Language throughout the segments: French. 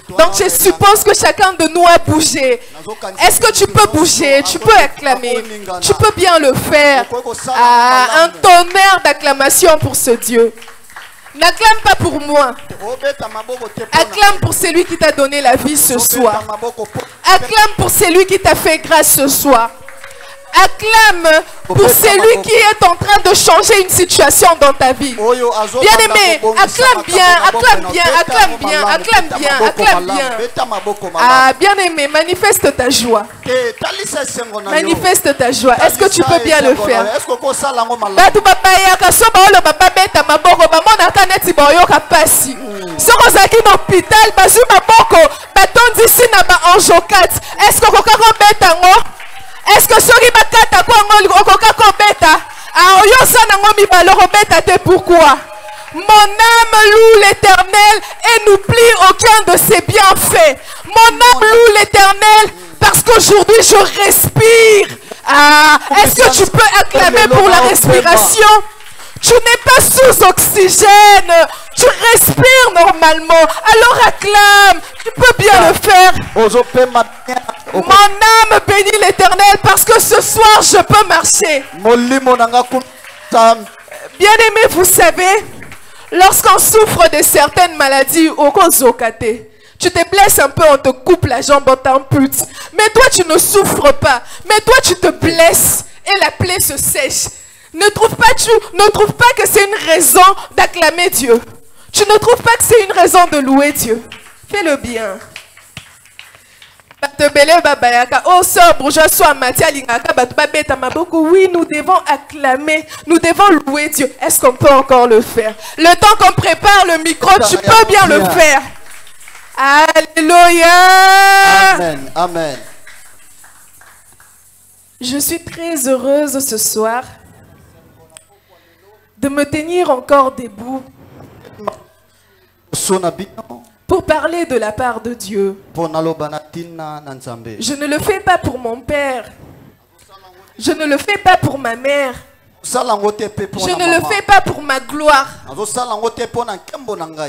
Donc je suppose que chacun de nous a bougé. Est-ce que tu peux bouger? Tu peux acclamer. Tu peux bien le faire. Un tonnerre d'acclamation pour ce Dieu. N'acclame pas pour moi. Acclame pour celui qui t'a donné la vie ce soir. Acclame pour celui qui t'a fait grâce ce soir. Acclame pour celui qui est en train de changer une situation dans ta vie. Bien aimé, acclame bien, acclame bien, acclame bien, acclame bien, acclame bien. Ah, bien aimé, manifeste ta joie. Manifeste ta joie. Est-ce que tu peux bien le faire? Est-ce que est-ce que ce qui bakata kwa okoka kobeta ayo sana ngomi baloro beta te pourquoi mon âme loue l'Éternel et n'oublie aucun de ses bienfaits. Mon âme loue l'Éternel parce qu'aujourd'hui je respire. Ah, est-ce que tu peux acclamer pour la respiration? Tu n'es pas sous oxygène. Tu respires normalement. Alors acclame. Tu peux bien le faire. Mon âme bénit l'Éternel parce que ce soir je peux marcher. Bien aimé, vous savez, lorsqu'on souffre de certaines maladies, tu te blesses un peu, on te coupe la jambe, on t'ampute. Mais toi tu ne souffres pas. Mais toi tu te blesses et la plaie se sèche. Ne trouve pas que c'est une raison d'acclamer Dieu. Tu ne trouves pas que c'est une raison de louer Dieu. Fais-le bien. Oui, nous devons acclamer, nous devons louer Dieu. Est-ce qu'on peut encore le faire? Le temps qu'on prépare le micro, tu peux bien le faire. Alléluia. Amen. Amen. Je suis très heureuse ce soir de me tenir encore debout pour parler de la part de Dieu. Je ne le fais pas pour mon père. Je ne le fais pas pour ma mère. Je ne le fais pas pour ma gloire.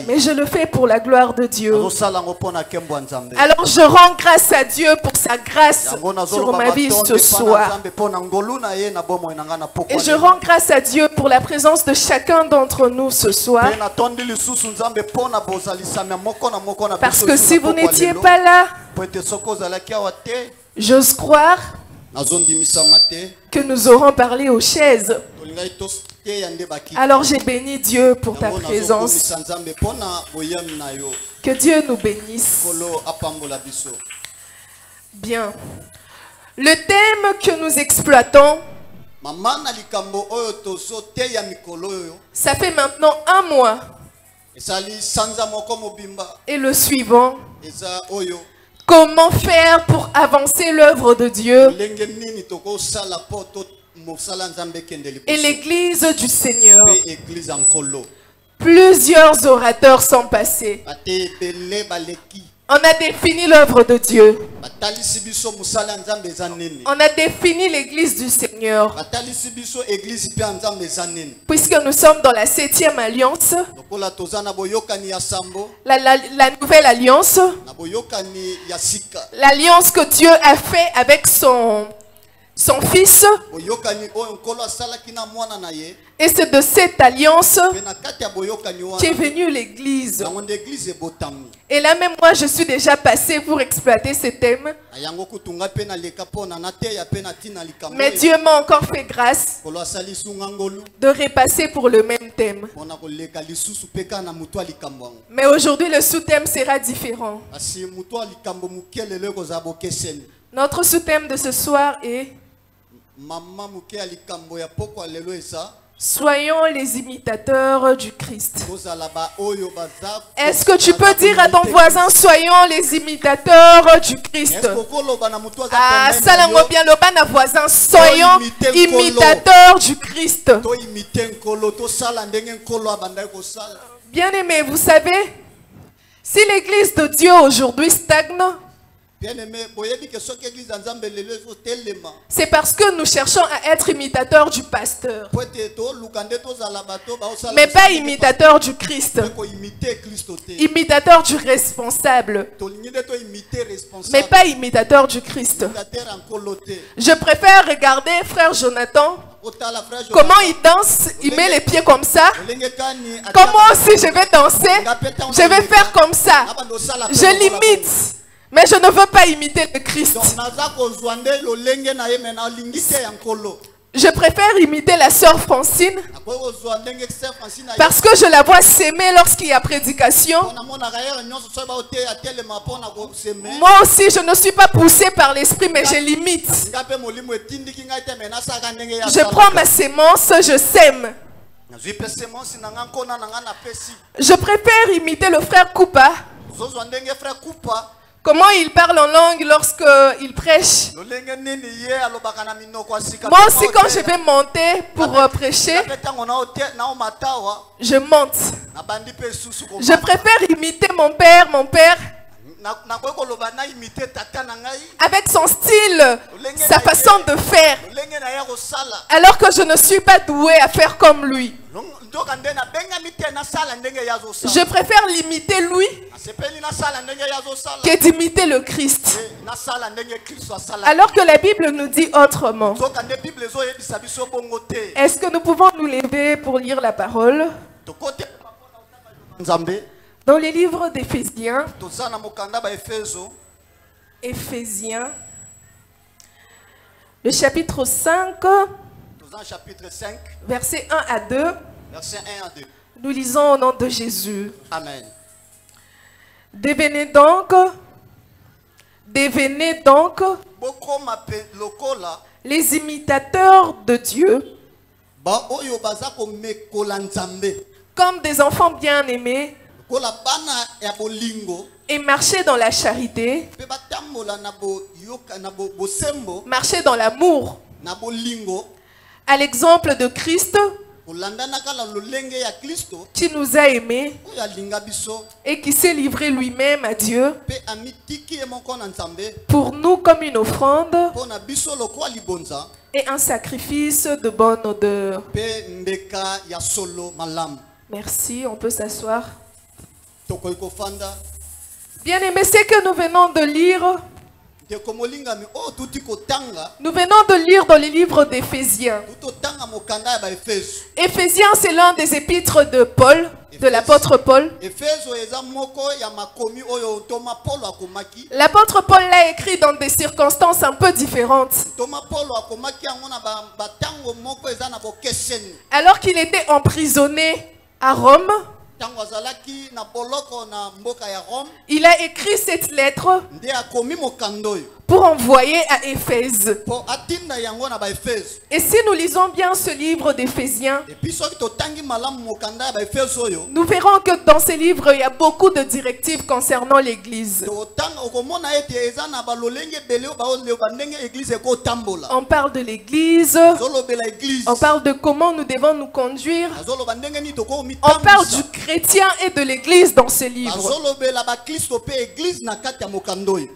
Mais je le fais pour la gloire de Dieu. Alors je rends grâce à Dieu pour sa grâce sur ma vie ce soir. Et je rends grâce à Dieu pour la présence de chacun d'entre nous ce soir. Parce que si vous n'étiez pas là, j'ose croire que nous aurons parlé aux chaises. Alors j'ai béni Dieu pour ta présence. Que Dieu nous bénisse. Bien. Le thème que nous exploitons, ça fait maintenant 1 mois. Et le suivant, comment faire pour avancer l'œuvre de Dieu et l'église du Seigneur? Plusieurs orateurs sont passés. On a défini l'œuvre de Dieu. On a défini l'église du Seigneur. Puisque nous sommes dans la 7e alliance, la nouvelle alliance, l'alliance que Dieu a fait avec son fils. Et c'est de cette alliance qu'est venue l'église. Et là même moi je suis déjà passé pour exploiter ce thème. Mais Dieu m'a encore fait grâce de repasser pour le même thème. Mais aujourd'hui le sous-thème sera différent. Notre sous-thème de ce soir est: soyons les imitateurs du Christ. Est-ce que tu peux dire à ton voisin: soyons les imitateurs du Christ? Ah, salango bien le ban à voisin, soyons imitateurs du Christ. Bien aimé, vous savez, si l'église de Dieu aujourd'hui stagne, C'est parce que nous cherchons à être imitateurs du pasteur, mais pas imitateurs du Christ, imitateurs du responsable, mais pas imitateurs du Christ. Je préfère regarder frère Jonathan, comment il danse, il met les pieds comme ça. Comme moi aussi je vais danser, je vais faire comme ça. Je l'imite, mais je ne veux pas imiter le Christ. Je préfère imiter la sœur Francine parce que je la vois s'aimer lorsqu'il y a prédication. Moi aussi, je ne suis pas poussé par l'esprit, mais je l'imite. Je prends ma sémence, je sème. Je préfère imiter le frère Koupa. Comment il parle en langue lorsqu'il prêche. Moi aussi, quand je vais monter pour prêcher, je monte. Je préfère imiter mon père. Avec son style, sa façon de faire. Alors que je ne suis pas doué à faire comme lui. Je préfère l'imiter lui que d'imiter le Christ. Alors que la Bible nous dit autrement. Est-ce que nous pouvons nous lever pour lire la parole? Dans les livres d'Éphésiens, le chapitre 5, versets 1 à 2, nous lisons au nom de Jésus. Amen. Devenez donc les imitateurs de Dieu, comme des enfants bien-aimés, et marchez dans la charité, marchez dans l'amour, à l'exemple de Christ, qui nous a aimés et qui s'est livré lui-même à Dieu pour nous comme une offrande et un sacrifice de bonne odeur. Merci, on peut s'asseoir. Bien aimé, ce que nous venons de lire, nous venons de lire dans les livres d'Éphésiens. Éphésiens, c'est l'un des épîtres de Paul, de l'apôtre Paul. L'apôtre Paul l'a écrit dans des circonstances un peu différentes. Alors qu'il était emprisonné à Rome, il a écrit cette lettre pour envoyer à Éphèse. Et si nous lisons bien ce livre d'Éphésiens, nous verrons que dans ce livre, il y a beaucoup de directives concernant l'Église. On parle de l'Église, on parle de comment nous devons nous conduire, on parle du chrétien et de l'Église dans ce livre.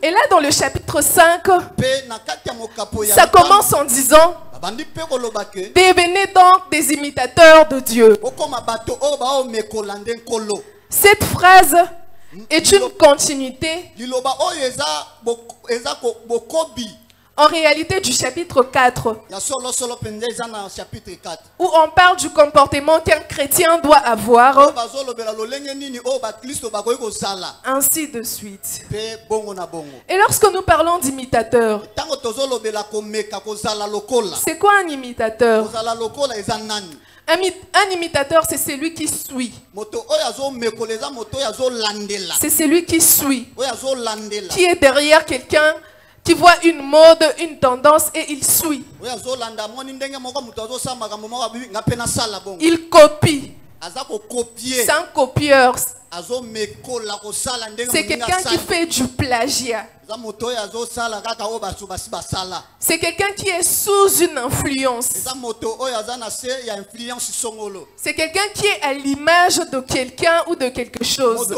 Et là, dans le chapitre 5, ça commence en disant: devenez donc des imitateurs de Dieu. Cette phrase est une continuité en réalité du chapitre 4, où on parle du comportement qu'un chrétien doit avoir, ainsi de suite. Et lorsque nous parlons d'imitateur, c'est quoi un imitateur? Un imitateur, c'est celui qui suit. C'est celui qui suit, qui est derrière quelqu'un, qui voit une mode, une tendance et il suit. Il copie. C'est un copieur. C'est quelqu'un qui fait du plagiat. C'est quelqu'un qui est sous une influence. C'est quelqu'un qui est à l'image de quelqu'un ou de quelque chose.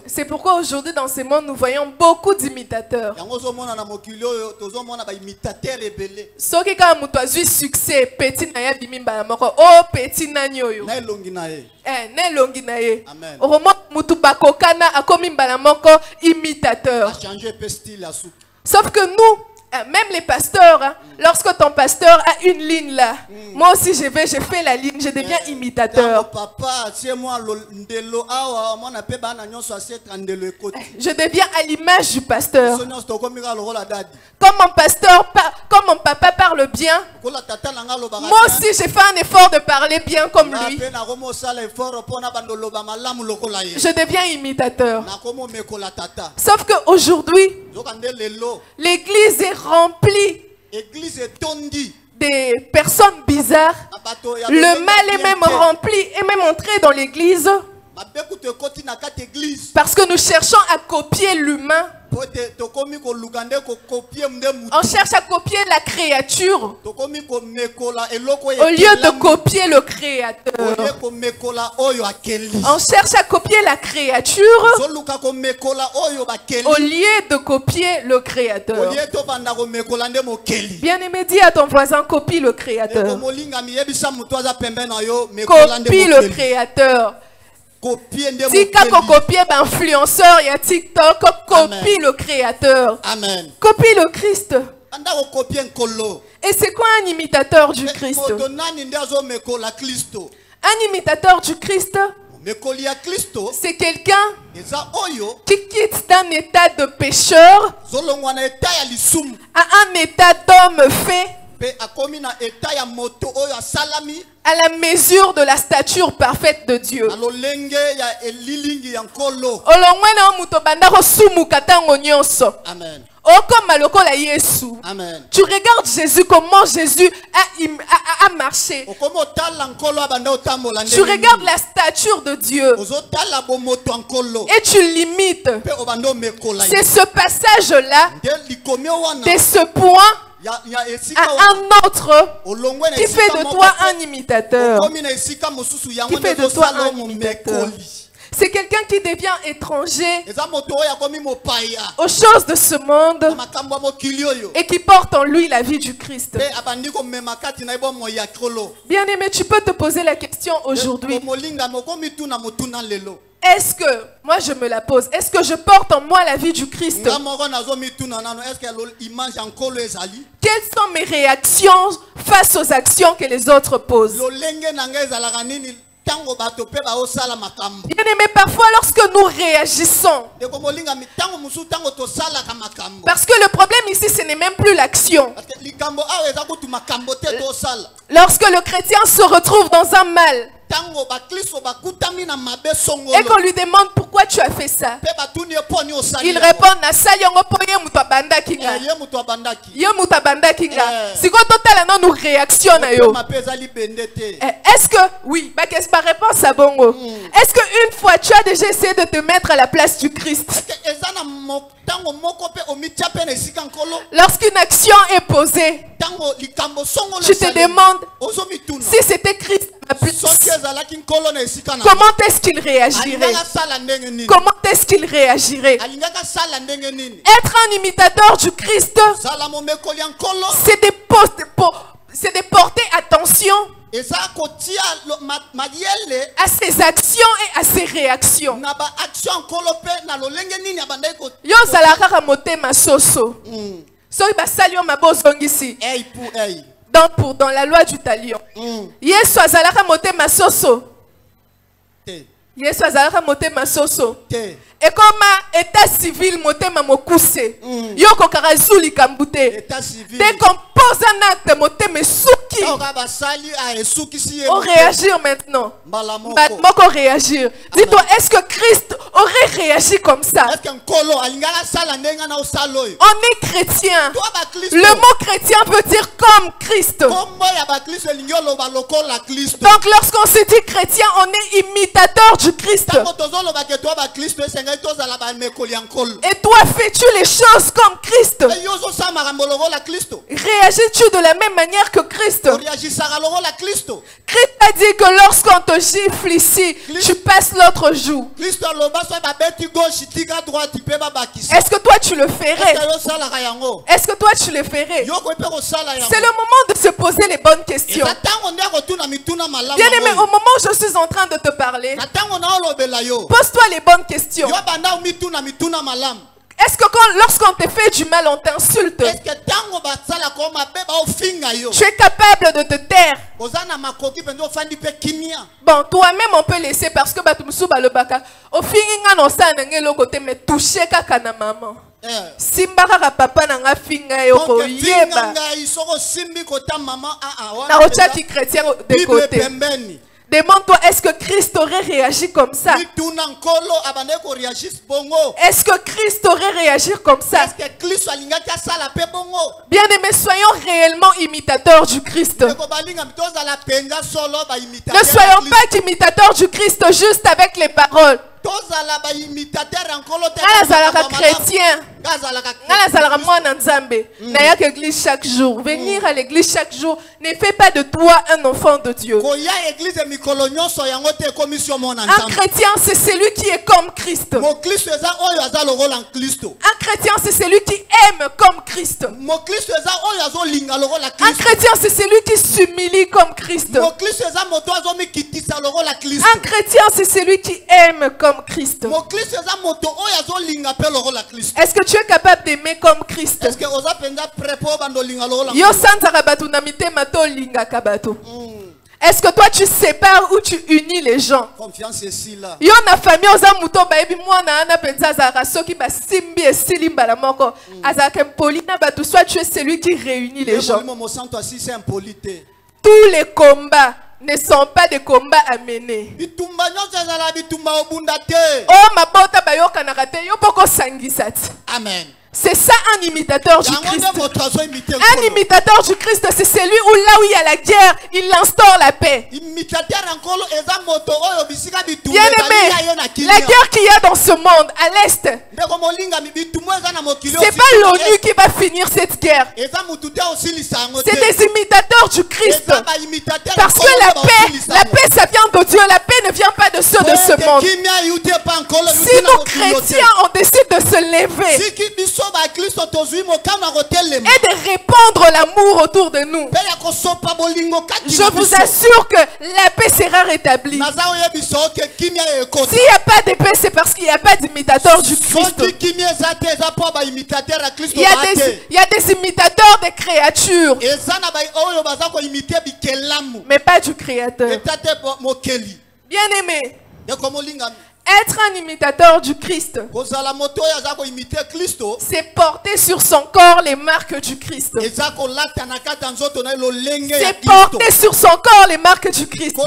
C'est pourquoi aujourd'hui dans ce monde nous voyons beaucoup d'imitateurs. Ceux qui ont eu succès, petit naya bimimba moko, oh petit nanyoyo. Ne longi na ye. Romo mutu bakokana akomi mbala moko imitateur. Sauf que nous, même les pasteurs, hein, lorsque ton pasteur a une ligne là, moi aussi je fais la ligne, je deviens imitateur. Je deviens à l'image du pasteur. Comme mon papa parle bien, moi aussi je fais un effort de parler bien comme lui. Je deviens imitateur. Sauf qu'aujourd'hui, l'église est remplie des personnes bizarres. Le mal est même rempli et même entré dans l'église. Parce que nous cherchons à copier l'humain. On cherche à copier la créature au lieu de copier le créateur. On cherche à copier la créature au lieu de copier le créateur. Bien-aimé, dis à ton voisin, copie le créateur. Copie le créateur. Si quand copier influenceur, il y a TikTok, copie le créateur. Amen. Copie le Christ. Et c'est quoi un imitateur du Christ? Un imitateur du Christ, c'est quelqu'un qui quitte d'un état de pécheur à un état d'homme fait à la mesure de la stature parfaite de Dieu. Amen. Amen. Tu regardes Jésus, comment Jésus a marché. Tu regardes la stature de Dieu et tu l'imites. C'est ce passage-là, de ce point à un autre qui fait de toi un imitateur. Qui fait de toi un imitateur. C'est quelqu'un qui devient étranger aux choses de ce monde et qui porte en lui la vie du Christ. Bien-aimé, tu peux te poser la question aujourd'hui. Est-ce que, moi je me la pose, est-ce que je porte en moi la vie du Christ? Quelles sont mes réactions face aux actions que les autres posent? Bien-aimé, parfois lorsque nous réagissons, parce que le problème ici ce n'est même plus l'action. Lorsque le chrétien se retrouve dans un mal et qu'on lui demande pourquoi tu as fait ça, il répond nous réaction. Est-ce que oui, ma réponse à bongo. Est-ce que une fois tu as déjà essayé de te mettre à la place du Christ? Lorsqu'une action est posée, tu te demandes si c'était Christ à ma place, comment est-ce qu'il réagirait? Comment est-ce qu'il réagirait? Être un imitateur du Christ, c'est de porter attention à ses actions et à ses réactions. Yo zalaka motema soso. Soy basalio mabozongisi. Dans la loi du talion. Yesu azalaka motema soso. Yesu azalaka motema soso. Et comme état civil motema mokuse. Yo kokara zuli kambute. Dès qu'on pose un acte motema suki. On réagir maintenant. Moko réagir. Dis-toi, est-ce que Christ aurait réagi comme ça. Est-ce qu'un colo alingala sala nenga na osalo? On est chrétien. Toi ba Christ. Le mot chrétien veut dire comme Christ. Comme ya ba Christ lingolo ba lokola Christ. Donc lorsqu'on se dit chrétien, on est imitateur du Christ. Tango tozolo ba ke toi ba Christ esenga tozala ba mekoli ankolo. Et toi, fais-tu les choses comme Christ? Yozo sa maramboloro la Christ. Réagis-tu de la même manière que Christ? Réagissara loro la Christ. Christ a dit que lorsqu'on te gifle ici, tu passes l'autre joue. Christ loba so ba beti gauche tika droite pe ba bakisa. Est-ce que toi tu le ferais? Est-ce que toi tu le ferais? C'est le moment de se poser les bonnes questions. Bien aimé, au moment où je suis en train de te parler, pose-toi les bonnes questions. Est-ce que lorsqu'on te fait du mal, on t'insulte? Tu es capable de te taire? Bon, toi-même on peut laisser parce que le baka au finga no sa ngelo côté mais toucher kaka na maman. Simbaka papa nanga finga yo ko yeba. Na ocha ki chrétien de côté. Demande-toi, est-ce que Christ aurait réagi comme ça? Est-ce que Christ aurait réagi comme ça? Bien aimé, soyons réellement imitateurs du Christ. Ne soyons pas imitateurs du Christ juste avec les paroles. Chrétien. L'église chaque jour. Venir à l'église chaque jour ne fait pas de toi un enfant de Dieu. Un chrétien, c'est celui qui est comme Christ. Un chrétien, c'est celui qui aime comme Christ. Un chrétien, c'est celui qui s'humilie comme Christ. Un chrétien, c'est celui qui aime comme Christ. Est-ce que tu es capable d'aimer comme Christ? Est-ce que toi tu sépares ou tu unis les gens? Confiance ici là. Yo na famille oza muto ba ebi mwana na penza za soki ba simbi e silimba la moko azaka mpoli na batu, soit tu es celui qui réunit les gens. Tous les combats ne sont pas des combats à mener. Oh ma bota ba yo kanaka te yo poko sangisati. Amen. C'est ça un imitateur du Christ. Un imitateur du Christ, c'est celui où là où il y a la guerre, il instaure la paix. Bien aimé, la guerre qu'il y a dans ce monde, à l'Est, c'est pas l'ONU qui va finir cette guerre. C'est des imitateurs du Christ. Parce que la paix ça vient de Dieu. La paix ne vient pas de ceux de ce monde. Si nous chrétiens, on décide de se lever et de répandre l'amour autour de nous, je vous assure que la paix sera rétablie. S'il n'y a pas de paix, c'est parce qu'il n'y a pas d'imitateur du Christ. Il y a des imitateurs des créatures, mais pas du Créateur. Bien aimé, être un imitateur du Christ, c'est porter sur son corps les marques du Christ. C'est porter sur son corps les marques du Christ.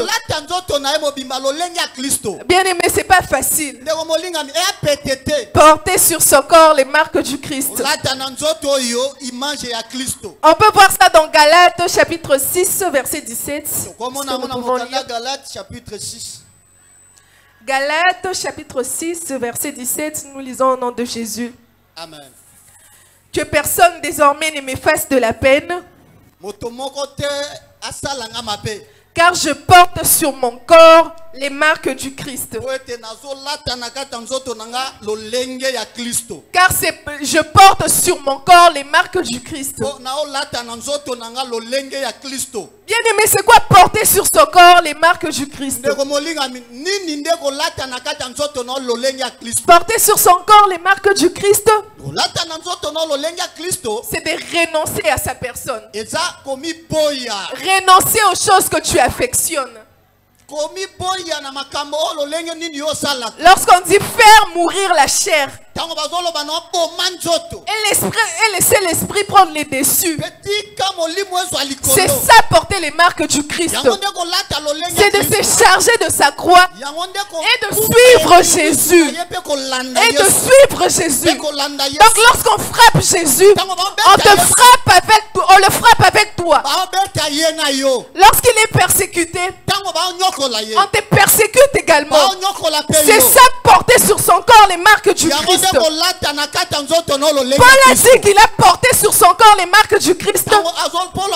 Bien aimé, c'est pas facile. Porter sur son corps les marques du Christ. On peut voir ça dans Galates chapitre 6 verset 17. Galates chapitre 6. Galates chapitre 6 verset 17, nous lisons au nom de Jésus. Amen. Que personne désormais ne m'efface de la peine, car je porte sur mon corps les marques du Christ. Car je porte sur mon corps les marques du Christ. Bien aimé, c'est quoi porter sur son corps les marques du Christ? Porter sur son corps les marques du Christ, c'est de renoncer à sa personne. Renoncer aux choses que tu affectionnes. Lorsqu'on dit faire mourir la chair, et laisser l'esprit prendre les dessus. C'est ça, porter les marques du Christ. C'est de se charger de sa croix et de suivre Jésus. Et de suivre Jésus. Donc lorsqu'on frappe Jésus, on le frappe avec toi. Lorsqu'il est persécuté, on te persécute également. C'est ça, porter sur son corps les marques du Christ. Paul a dit qu'il a porté sur son corps les marques du Christ. On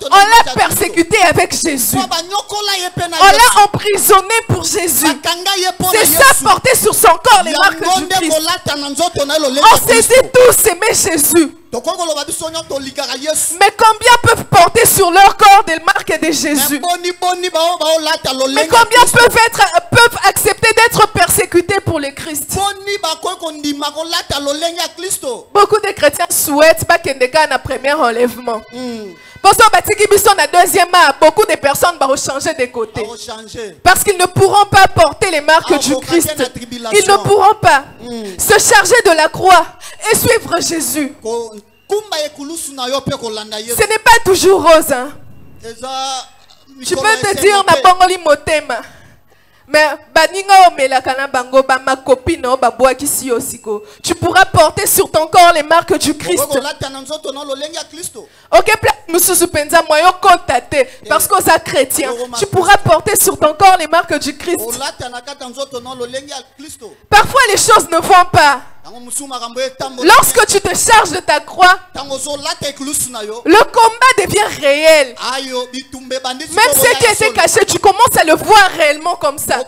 l'a persécuté avec Jésus. On l'a emprisonné pour Jésus. C'est ça, porter sur son corps les marques du Christ. On saisit tous aimer Jésus. Mais combien peuvent porter sur leur corps des marques de Jésus? Mais combien peuvent accepter d'être persécutés pour le Christ? Beaucoup de chrétiens souhaitent pas qu'il y ait un premier enlèvement. Beaucoup de personnes vont changer de côté. Parce qu'ils ne pourront pas porter les marques du Christ. Ils ne pourront pas se charger de la croix et suivre Jésus. Ce n'est pas toujours rose. Hein? Tu peux te dire, na bangoli motema. Mais tu pourras porter sur ton corps les marques du Christ. Parce que c'est chrétien, tu pourras porter sur ton corps les marques du Christ. Parfois les choses ne vont pas. Lorsque tu te charges de ta croix, le combat devient réel. Même ce qui était caché, tu commences à le voir réellement comme ça.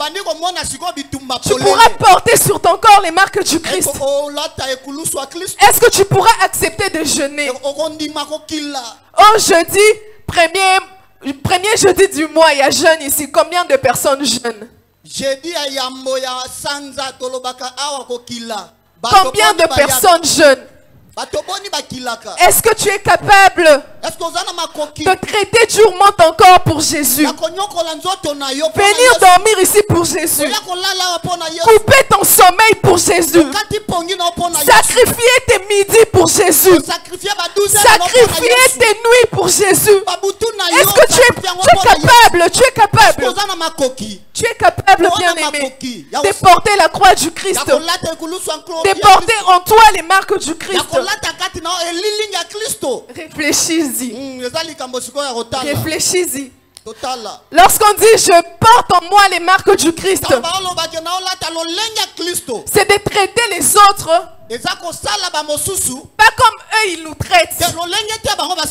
Tu pourras porter sur ton corps les marques du Christ. Est-ce que tu pourras accepter de jeûner? Oh, jeudi, premier jeudi du mois, il y a jeûne ici. Combien de personnes jeûnent? Combien de personnes jeûnent? Est-ce que tu es capable de traiter durement ton corps pour Jésus? Venir dormir ici pour Jésus. Couper ton sommeil pour Jésus. Sacrifier tes midis pour Jésus. Sacrifier tes nuits pour Jésus. Est-ce que tu es capable? Tu es capable. Tu es capable, bien-aimé, de porter la croix du Christ. De porter en toi les marques du Christ. Réfléchis-y. Réfléchis-y. Lorsqu'on dit je porte en moi les marques du Christ, c'est de traiter les autres pas comme eux ils nous traitent,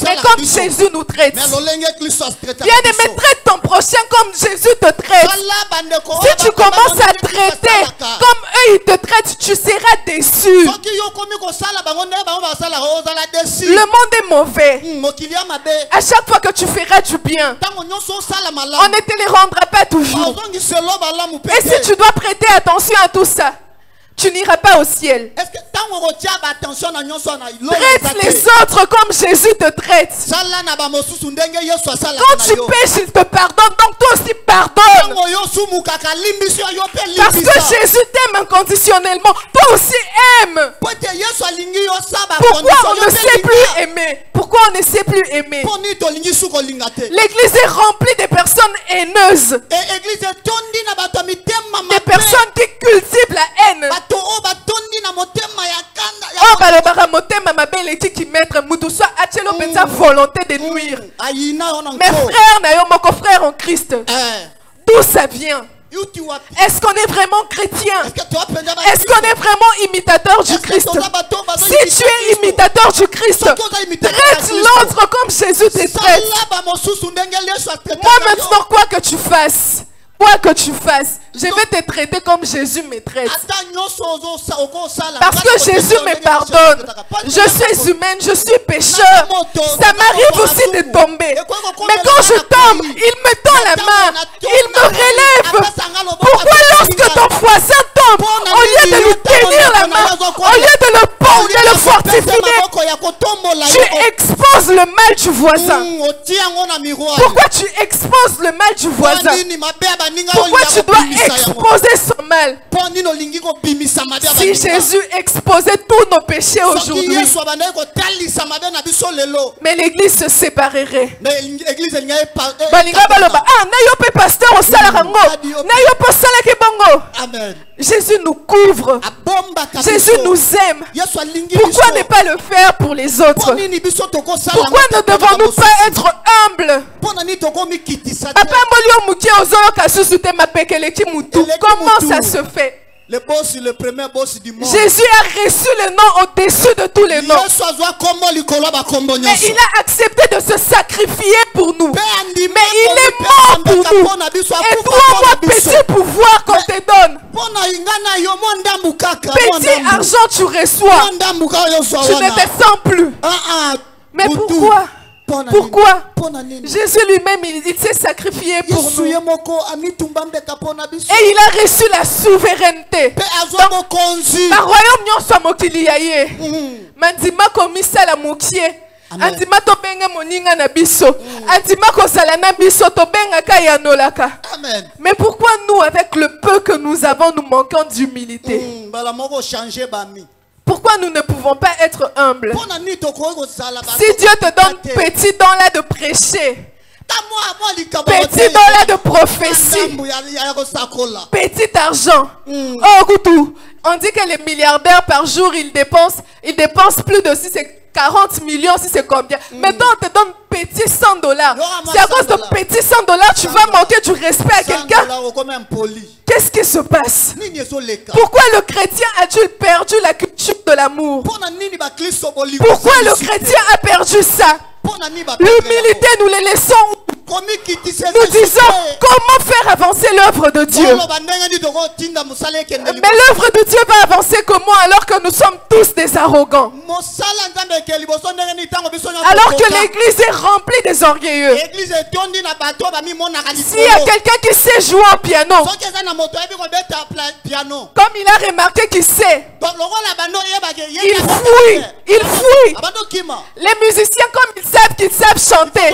mais comme Jésus nous traite. Bien-aimé, traite ton prochain comme Jésus te traite. Si tu commences à traiter comme eux ils te traitent, tu seras déçu. Le monde est mauvais. À chaque fois que tu feras du bien, on ne te les rendra pas toujours. Et si tu dois prêter attention à tout ça, tu n'iras pas au ciel. Traite les autres comme Jésus te traite. Quand tu pêches, il te pardonne. Donc toi aussi pardonne. Parce que Jésus t'aime inconditionnellement. Toi aussi aime. Pourquoi on ne sait plus aimer? Pourquoi on ne sait plus aimer? L'église est remplie de personnes haineuses. Des personnes qui cultivent la haine. Oh, balobara motema mabele qui mettre mutu soit atelo pensa volonté de nuire. Mes frères, nayo moko frère en Christ. D'où ça vient? Est-ce qu'on est vraiment chrétien? Est-ce qu'on est vraiment imitateur du Christ? Si tu es imitateur du Christ, traite l'autre comme Jésus te traite. Moi maintenant, quoi que tu fasses, je vais te traiter comme Jésus me traite. Parce que Jésus me pardonne. Je suis humaine, je suis pécheur. Ça m'arrive aussi de tomber. Mais quand je tombe, il me tend la main. Il me relève. Pourquoi lorsque ton voisin tombe, au lieu de lui tenir la main, au lieu de le fortifier, tu exposes le mal du voisin? Pourquoi tu exposes le mal du voisin? Pourquoi tu dois exposer son mal? mal. Si Jésus exposait tous nos péchés aujourd'hui, mais l'église se séparerait. Jésus nous couvre. Jésus nous aime. Pourquoi ne pas le faire pour les autres? Pourquoi ne devons-nous pas être humbles? Comment ça se fait? Le boss, le premier boss du monde. Jésus a reçu le nom au-dessus de tous les noms. Mais il a accepté de se sacrifier pour nous. Mais il est mort pour nous. Et toi, moi, petit pouvoir qu'on te donne, petit argent tu reçois, tu ne te sens plus. Mais pourquoi? Pourquoi? Jésus lui-même, il s'est sacrifié pour nous. Et il a reçu la souveraineté. Ma royaume n'y soit mokili yaye. Mandima komisa la mokie. Andima to benga moninga na biso. Andima ko salana biso to benga kaya nolaka. Mais pourquoi nous, avec le peu que nous avons, nous manquons d'humilité? Pourquoi nous ne pouvons pas être humbles? Si Dieu te donne petit don là de prêcher, petit don là de prophétie, petit argent. Oh, Goutou, on dit que les milliardaires par jour, ils dépensent plus de 40 millions, si c'est combien. Maintenant, on te donne petit 100 $. C'est à cause de petit 100 $, tu vas manquer du respect à quelqu'un. Qu'est-ce qui se passe? Pourquoi le chrétien a-t-il perdu la culture de l'amour? Pourquoi le chrétien a perdu ça? L'humilité, nous les laissons. Nous disons comment faire avancer l'œuvre de Dieu. Mais l'œuvre de Dieu va avancer comment alors que nous sommes tous des arrogants? Alors que l'église est remplie des orgueilleux. S'il y a quelqu'un qui sait jouer au piano, comme il a remarqué qu'il sait, il fouille. Les musiciens, comme ils savent qu'ils savent chanter,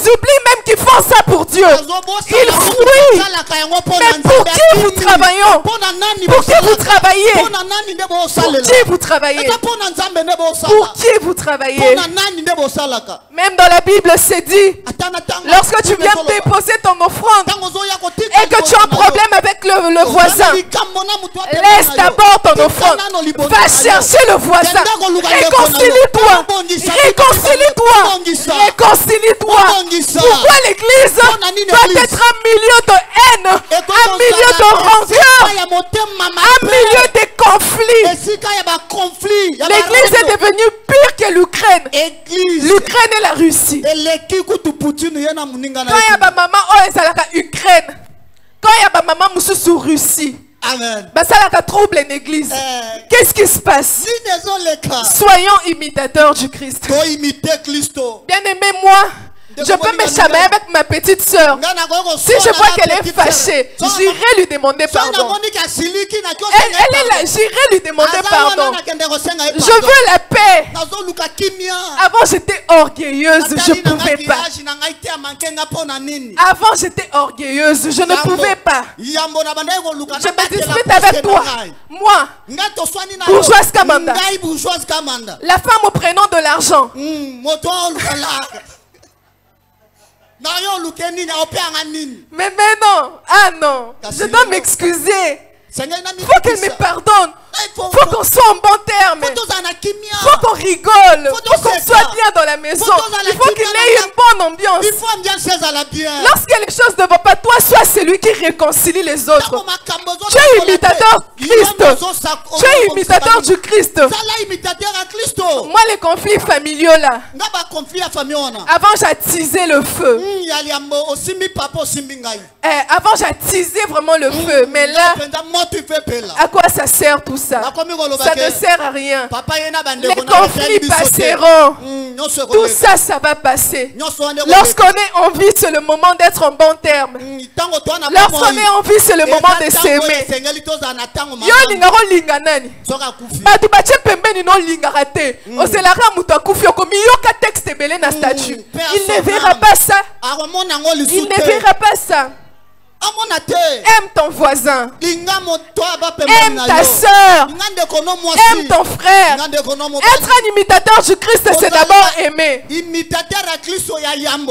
ils oublient même qu'ils font ça pour Dieu. Ils fouillent. Mais pour qui vous travaillez? Pour qui vous travaillez? Pour qui vous travaillez? Pour qui vous travaillez? Même dans la Bible, c'est dit, lorsque tu viens déposer ton offrande et que tu as un problème avec le voisin, laisse d'abord ton offrande. Va chercher le voisin. Réconcilie-toi. Réconcilie-toi. Réconcilie-toi. Pourquoi l'église doit être un milieu de haine, un milieu de rancœur, un milieu de conflits? L'église est devenue pire que l'Ukraine. L'Ukraine et la Russie. Quand il y a ma maman, oh, c'est la Ukraine. Quand il y a ma maman, c'est sur Russie. Amen. Ça a trouble une église. Qu'est-ce qui se passe? Soyons imitateurs du Christ. Bien aimé, moi, je peux me chamailler avec ma petite soeur. Si je vois qu'elle est fâchée, j'irai lui demander pardon. Elle est là, j'irai lui demander pardon. Je veux la paix. Avant, j'étais orgueilleuse, je ne pouvais pas. Avant, j'étais orgueilleuse, je ne pouvais pas. Je me dispute avec toi. Moi, bourgeoise Kamanda. La femme au prénom de l'argent. Mais non, ah non, je dois m'excuser. Il faut qu'elle me pardonne. Il faut qu'on soit en bon terme. Il faut qu'on rigole. Il faut qu'on soit bien dans la maison. Il faut qu'il ait une bonne ambiance. Lorsque les choses ne vont pas, toi, sois celui qui réconcilie les autres. Tu es imitateur du Christ. Tu es imitateur du Christ. Moi, les conflits familiaux là, avant j'attisais le feu. Avant j'attisais vraiment le feu. Mais là, à quoi ça sert tout ça? Ça ne sert à rien. Les conflits passeront. Tout ça, ça va passer. Lorsqu'on est en vie, c'est le moment d'être en bon terme. Lorsqu'on est en vie, c'est le moment de s'aimer. Il ne verra pas ça. Il ne verra pas ça. Aime ton voisin. Aime ta soeur. Aime ton frère. Être un imitateur du Christ, c'est d'abord aimer.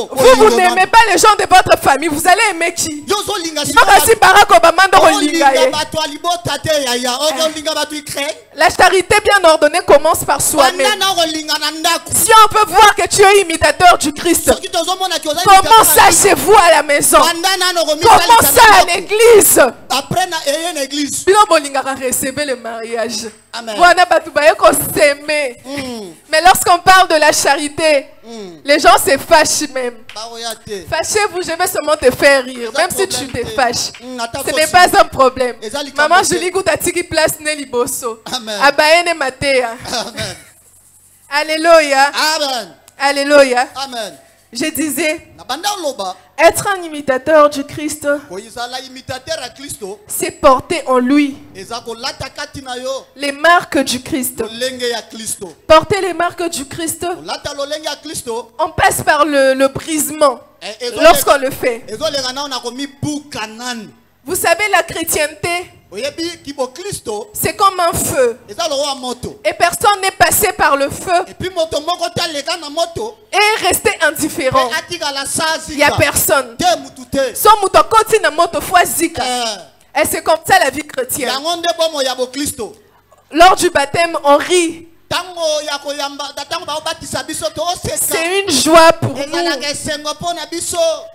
Vous n'aimez pas les gens de votre famille. Vous allez aimer qui? La charité bien ordonnée commence par soi-même. Si on peut voir que tu es imitateur du Christ, comment ça chez vous à la maison? Comment ça à l'église? Recevoir le mariage. Mais lorsqu'on parle de la charité, les gens se fâchent même. Fâchez-vous, je vais seulement te faire rire. Même si tu te fâches, ce n'est pas un problème. Maman Julie Goutatiki place Nelly Bosso. Abaene Matea. Alléluia. Alléluia. Je disais, être un imitateur du Christ, c'est porter en lui les marques du Christ. Porter les marques du Christ, on passe par le brisement lorsqu'on le fait. Vous savez, la chrétienté, c'est comme un feu. Et personne n'est passé par le feu et resté indifférent. Il n'y a personne. Et c'est comme ça la vie chrétienne. Lors du baptême, on rit. C'est une joie pour nous.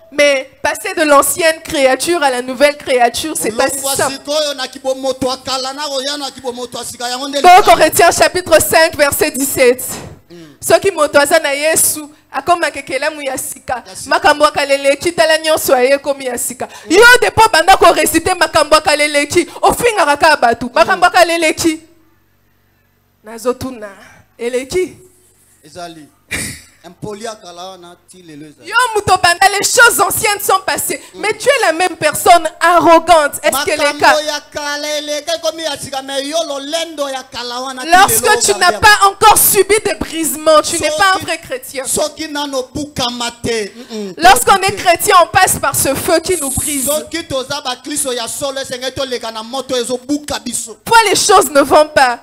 Mais passer de l'ancienne créature à la nouvelle créature, c'est pas ça. 2 Corinthiens chapitre 5 verset 17. Ceux qui motoisa na Yesu akoma kekela mu yasika makambo akaleleki tala nyonso aye komi yasika yo depo banda ko réciter makambo akaleleki ofinga kaka batu makambo akaleleki nazotuna eleki ezali les choses anciennes sont passées. Mais tu es la même personne arrogante. Est-ce que le cas? Lorsque tu n'as pas encore subi des brisements, tu n'es pas un vrai chrétien. Lorsqu'on est chrétien, on passe par ce feu qui nous brise. Toi, les choses ne vont pas.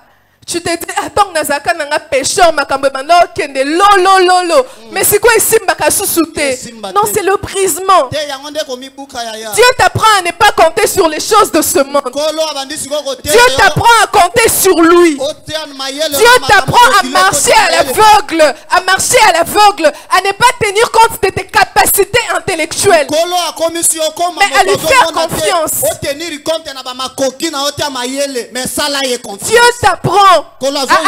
Tu te dis, attends, nazaka nanga pécheur, makambo bando kende lolo. Mais c'est quoi ici mbaka sousouté? Non, c'est le brisement. Dieu t'apprend à ne pas compter sur les choses de ce monde. Dieu t'apprend à compter sur lui. Dieu t'apprend à marcher à l'aveugle, à ne pas tenir compte de tes capacités intellectuelles, mais à lui faire confiance. Dieu t'apprend à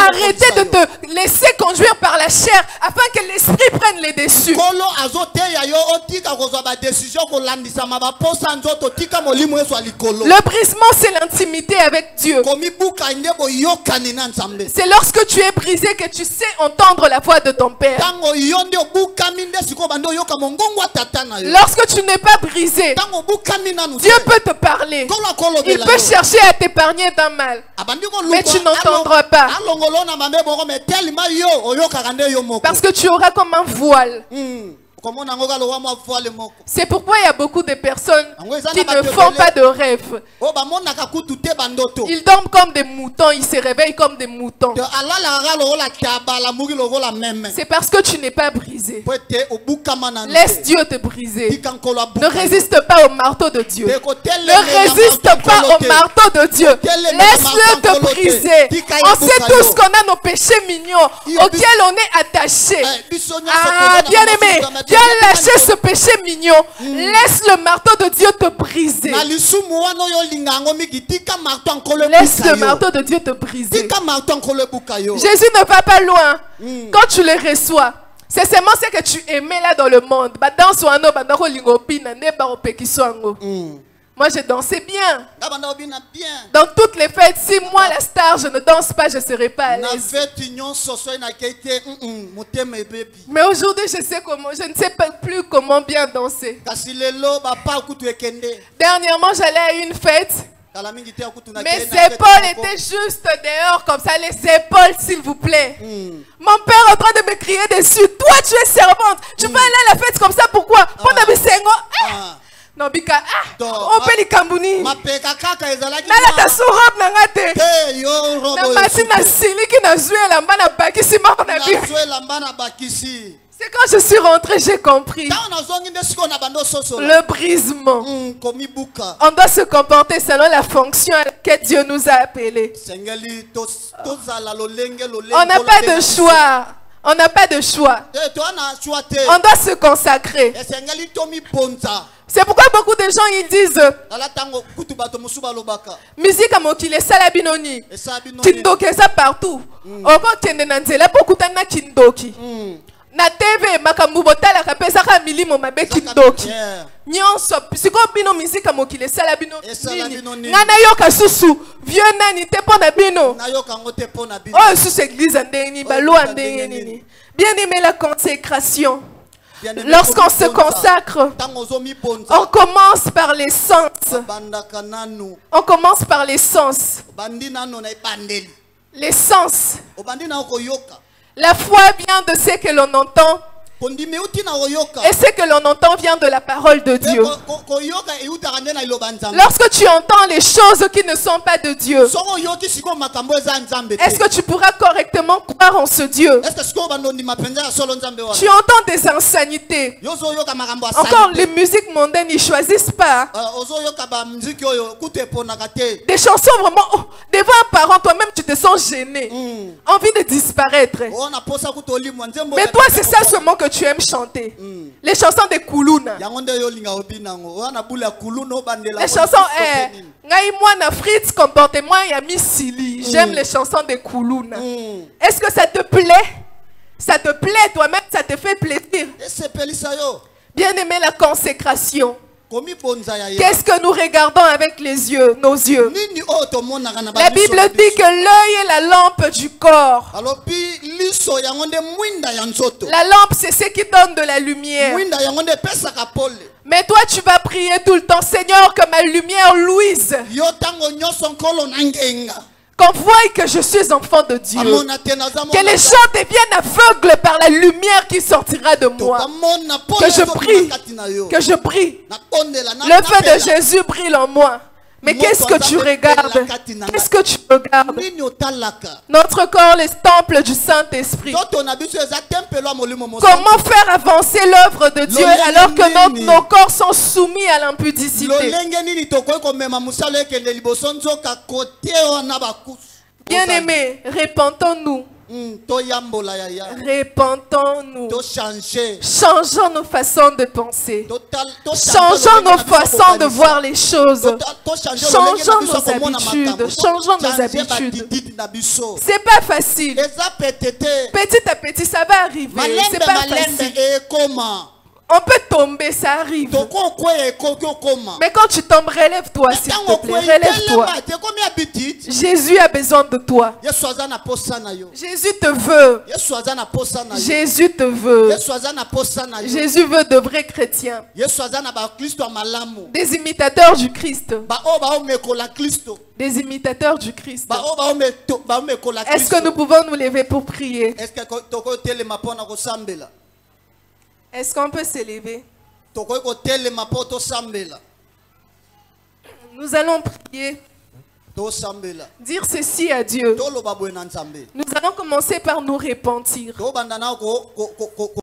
arrêter de te laisser conduire par la chair afin que l'esprit prenne les dessus. Le brisement, c'est l'intimité avec Dieu. C'est lorsque tu es brisé que tu sais entendre la voix de ton Père. Lorsque tu n'es pas brisé, Dieu peut te parler. Il peut chercher à t'épargner d'un mal, mais tu n'entendras pas. Parce que tu auras comme un voile. C'est pourquoi il y a beaucoup de personnes qui ne font pas de rêves. Ils dorment comme des moutons, ils se réveillent comme des moutons. C'est parce que tu n'es pas brisé. Laisse Dieu te briser. Ne résiste pas au marteau de Dieu. Ne résiste pas au marteau de Dieu. Laisse-le te briser. On sait tous qu'on a nos péchés mignons auxquels on est attaché. Ah, bien aimé, viens lâcher ce péché mignon. Laisse le marteau de Dieu te briser. Laisse le marteau de Dieu te briser. Jésus ne va pas loin. Quand tu le reçois, c'est seulement ce que tu aimais là dans le monde. Moi, je dansais bien. Dans toutes les fêtes, si moi, la star, je ne danse pas, je ne serai pas à l'aise. Mais aujourd'hui, je ne sais pas plus comment bien danser. Dernièrement, j'allais à une fête. Mes épaules étaient juste dehors comme ça. Les épaules, s'il vous plaît. Mon père est en train de me crier dessus. Toi, tu es servante. Tu vas aller à la fête comme ça, pourquoi? Non, bika, on peut les kambouni. mapeka kaka ezalaki Nala ta robe na ngate. te yo robo Na mati na siliki na zue la mbana bakisi mako na bi. na lamba na bakisi. C'est quand je suis rentrée, j'ai compris. Tant nazongi nde siko na bando soso Le brisement. komi buka On doit se comporter selon la fonction à laquelle Dieu nous a appelés. sengeli tozala lolenge lolenge. On n'a pas de choix. On n'a pas de choix. to ana choix te On doit se consacrer. sengeli tomi ponza. C'est pourquoi beaucoup de gens ils disent ala tango kutu bato musuba lobaka musique à mokile sala binoni. esabi no Kindoki ça partout. Oko kende na nzela pokuta na kindoki. Na TV makambu botala kapesa ka milimo mabe kindoki. Nyonso siko bino musique à mokile sala bino. Ngana yoka susu vieux nani te pona bino. na yoka ngote pona bino. Oh sous église ndeni balo ndeni nini. Bien aimé la consécration. Lorsqu'on se consacre, on commence par les sens. On commence par les sens. Les sens. La foi vient de ce que l'on entend. Et ce que l'on entend vient de la parole de Dieu. Lorsque tu entends les choses qui ne sont pas de Dieu, est-ce que tu pourras correctement croire en ce Dieu? Tu entends des insanités. Encore les musiques mondaines, ils ne choisissent pas. Des chansons vraiment, devant un parent, toi-même tu te sens gêné. Envie de disparaître. Mais toi c'est ça seulement que tu aimes chanter. Les chansons de Koulouna. Les chansons Fritz comportement Misili. J'aime les chansons de Koulouna. Est-ce que ça te plaît? Ça te plaît toi-même? Ça te fait plaisir? Bien aimé la consécration. Qu'est-ce que nous regardons avec les yeux, nos yeux? La Bible dit que l'œil est la lampe du corps. La lampe, c'est ce qui donne de la lumière. Mais toi, tu vas prier tout le temps, Seigneur, que ma lumière luise. Qu'on voie que je suis enfant de Dieu. Que les gens deviennent aveugles par la lumière qui sortira de moi. Que je prie. Que je prie. Le feu de Jésus brille en moi. Mais qu'est-ce que tu regardes? Qu'est-ce que tu regardes? Notre corps est le temple du Saint-Esprit. Comment faire avancer l'œuvre de Dieu alors que nos corps sont soumis à l'impudicité? Bien-aimés, répentons-nous. Répentons-nous. Changeons nos façons de penser. Changeons nos façons de voir les choses. Changeons nos habitudes. Changeons nos habitudes. C'est pas facile. Petit à petit, ça va arriver. C'est pas facile. On peut tomber, ça arrive. Mais quand tu tombes, relève-toi, s'il te plaît. Relève-toi. Jésus a besoin de toi. Jésus te veut. Jésus te veut. Jésus veut de vrais chrétiens. Des imitateurs du Christ. Des imitateurs du Christ. Est-ce que nous pouvons nous lever pour prier? Est-ce qu'on peut s'élever? Nous allons prier. Dire ceci à Dieu. Nous allons commencer par nous repentir.